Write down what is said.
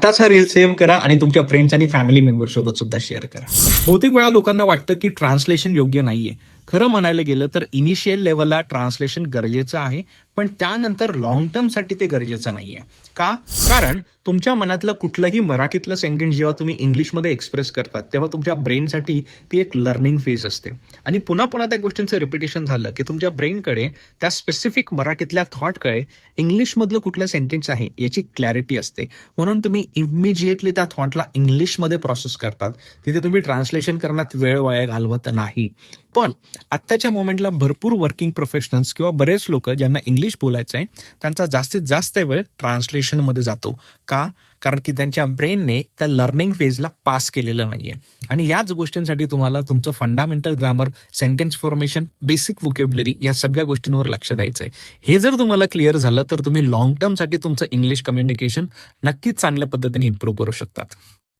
आताच हा reel save करा आणि तुमच्या फ्रेंड्स आणि फॅमिली मेंबर सोबत सुद्धा शेअर करा. बहुतेक वेळा लोकांना वाटतं की ट्रान्सलेशन योग्य नाहीये. खरं म्हणायला गेलं तर इनिशियल लेव्हलला ट्रान्सलेशन गरजेचं आहे, पण त्यानंतर लॉंग टर्मसाठी ते गरजेचं नाहीये. का? कारण तुमच्या मनातलं कुठलंही मराठीतलं सेंटेन्स जेव्हा तुम्ही इंग्लिशमध्ये एक्सप्रेस करतात, तेव्हा तुमच्या ब्रेनसाठी ती एक लर्निंग फेज असते. आणि पुन्हा पुन्हा त्या गोष्टींचं रिपिटेशन झालं, की तुमच्या ब्रेनकडे त्या स्पेसिफिक मराठीतल्या थॉटकडे इंग्लिशमधलं कुठलं सेंटेन्स आहे याची क्लॅरिटी असते. म्हणून तुम्ही इमिजिएटली त्या थॉटला इंग्लिशमध्ये प्रोसेस करतात. तिथे तुम्ही ट्रान्सलेशन करण्यात वेळ वाया घालवत नाही. पण आत्ताच्या मोमेंटला भरपूर वर्किंग प्रोफेशनल्स किंवा बरेच लोक ज्यांना इंग्लिश बोलायचं आहे, त्यांचा जास्तीत जास्त वेळ ट्रान्सलेशनमध्ये जातो. का? कारण की त्यांच्या ब्रेनने त्या लर्निंग फेजला पास केलेलं नाहीये. आणि याच गोष्टींसाठी तुम्हाला तुमचं fundamental grammar, sentence formation, basic vocabulary या सगळ्या गोष्टींवर लक्ष द्यायचं आहे. हे जर तुम्हाला क्लिअर झालं तर तुम्ही लॉंग टर्मसाठी तुमचं इंग्लिश कम्युनिकेशन नक्कीच चांगल्या पद्धतीने इम्प्रूव्ह करू शकतात.